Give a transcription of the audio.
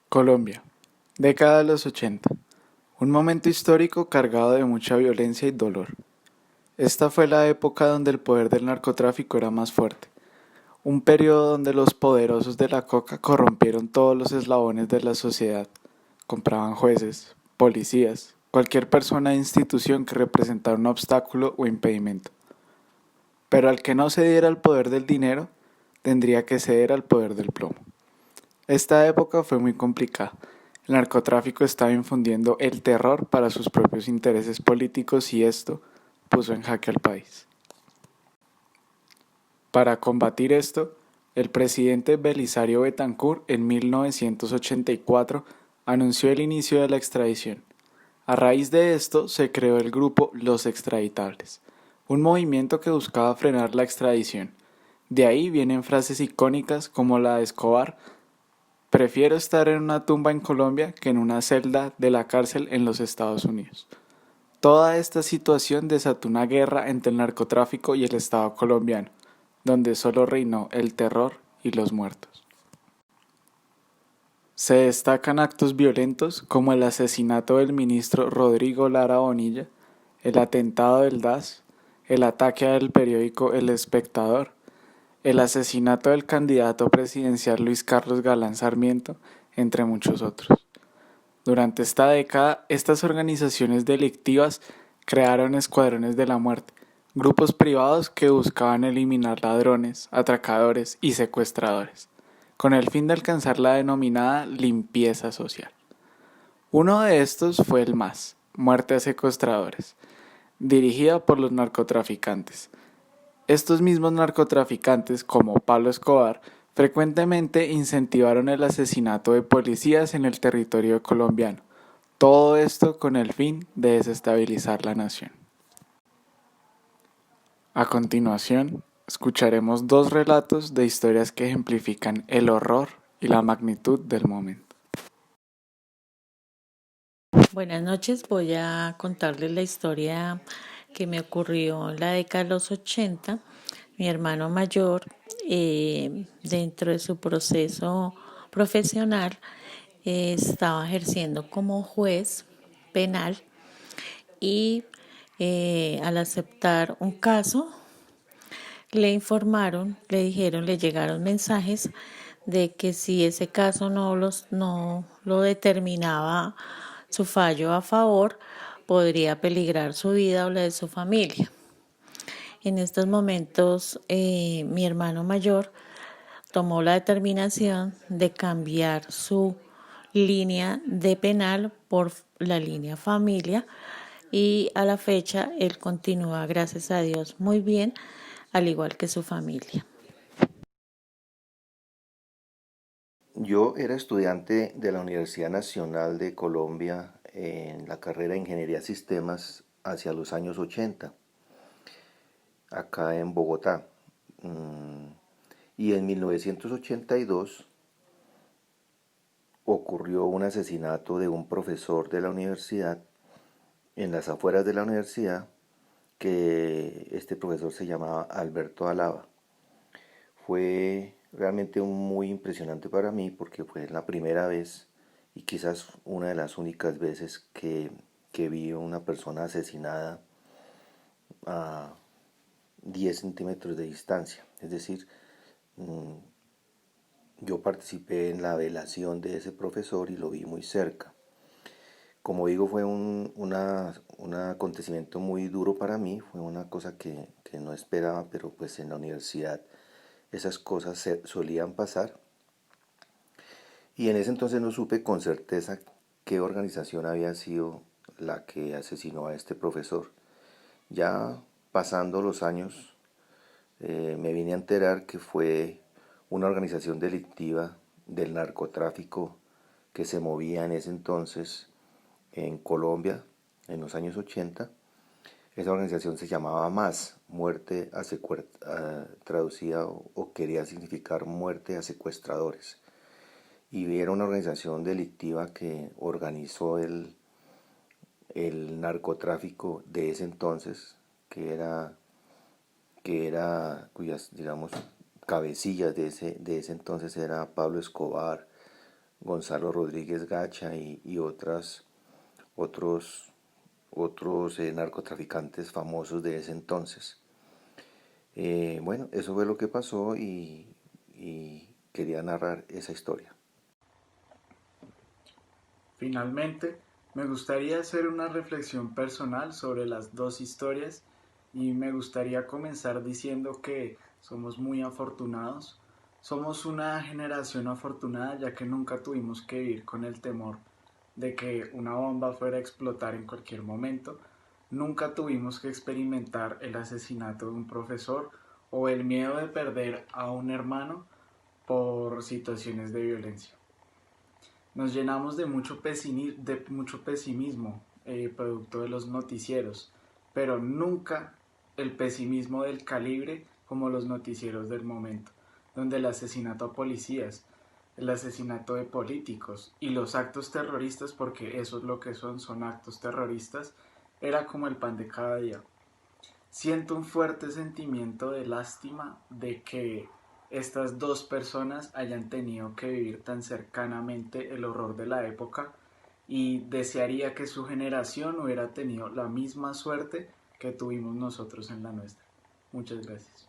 Colombia, década de los 80. Un momento histórico cargado de mucha violencia y dolor. Esta fue la época donde el poder del narcotráfico era más fuerte. Un periodo donde los poderosos de la coca corrompieron todos los eslabones de la sociedad. Compraban jueces, policías, cualquier persona e institución que representara un obstáculo o impedimento. Pero al que no cediera al poder del dinero, tendría que ceder al poder del plomo. Esta época fue muy complicada. El narcotráfico estaba infundiendo el terror para sus propios intereses políticos y esto puso en jaque al país. Para combatir esto, el presidente Belisario Betancur en 1984 anunció el inicio de la extradición. A raíz de esto se creó el grupo Los Extraditables, un movimiento que buscaba frenar la extradición. De ahí vienen frases icónicas como la de Escobar: prefiero estar en una tumba en Colombia que en una celda de la cárcel en los Estados Unidos. Toda esta situación desató una guerra entre el narcotráfico y el Estado colombiano, donde solo reinó el terror y los muertos. Se destacan actos violentos como el asesinato del ministro Rodrigo Lara Bonilla, el atentado del DAS, el ataque al periódico El Espectador, el asesinato del candidato presidencial Luis Carlos Galán Sarmiento, entre muchos otros. Durante esta década, estas organizaciones delictivas crearon escuadrones de la muerte, grupos privados que buscaban eliminar ladrones, atracadores y secuestradores, con el fin de alcanzar la denominada limpieza social. Uno de estos fue el MAS, Muerte a Secuestradores, dirigida por los narcotraficantes. Estos mismos narcotraficantes, como Pablo Escobar, frecuentemente incentivaron el asesinato de policías en el territorio colombiano. Todo esto con el fin de desestabilizar la nación. A continuación, escucharemos dos relatos de historias que ejemplifican el horror y la magnitud del momento. Buenas noches, voy a contarles la historia que me ocurrió en la década de los 80. Mi hermano mayor, dentro de su proceso profesional, estaba ejerciendo como juez penal y al aceptar un caso, le informaron, le dijeron, le llegaron mensajes de que si ese caso no lo determinaba su fallo a favor, podría peligrar su vida o la de su familia. En estos momentos, mi hermano mayor tomó la determinación de cambiar su línea de penal por la línea familia y a la fecha él continúa, gracias a Dios, muy bien, al igual que su familia. Yo era estudiante de la Universidad Nacional de Colombia en la carrera de Ingeniería Sistemas hacia los años 80, acá en Bogotá. Y en 1982 ocurrió un asesinato de un profesor de la universidad en las afueras de la universidad, que este profesor se llamaba Alberto Alava. Fue realmente muy impresionante para mí porque fue la primera vez y quizás una de las únicas veces que vi a una persona asesinada a 10 centímetros de distancia. Es decir, yo participé en la velación de ese profesor y lo vi muy cerca. Como digo, fue un acontecimiento muy duro para mí, fue una cosa que no esperaba, pero pues en la universidad esas cosas solían pasar. Y en ese entonces no supe con certeza qué organización había sido la que asesinó a este profesor. Ya pasando los años, me vine a enterar que fue una organización delictiva del narcotráfico que se movía en ese entonces en Colombia, en los años 80. Esa organización se llamaba MAS, muerte a traducida o quería significar muerte a secuestradores. Y era una organización delictiva que organizó el narcotráfico de ese entonces, cuyas, digamos, cabecillas de ese entonces era Pablo Escobar, Gonzalo Rodríguez Gacha y otros narcotraficantes famosos de ese entonces. Bueno, eso fue lo que pasó y quería narrar esa historia. Finalmente, me gustaría hacer una reflexión personal sobre las dos historias y me gustaría comenzar diciendo que somos muy afortunados. Somos una generación afortunada ya que nunca tuvimos que vivir con el temor de que una bomba fuera a explotar en cualquier momento. Nunca tuvimos que experimentar el asesinato de un profesor o el miedo de perder a un hermano por situaciones de violencia. Nos llenamos de mucho pesimismo producto de los noticieros, pero nunca el pesimismo del calibre como los noticieros del momento, donde el asesinato a policías, el asesinato de políticos y los actos terroristas, porque eso es lo que son actos terroristas, era como el pan de cada día. Siento un fuerte sentimiento de lástima de que estas dos personas hayan tenido que vivir tan cercanamente el horror de la época y desearía que su generación hubiera tenido la misma suerte que tuvimos nosotros en la nuestra. Muchas gracias.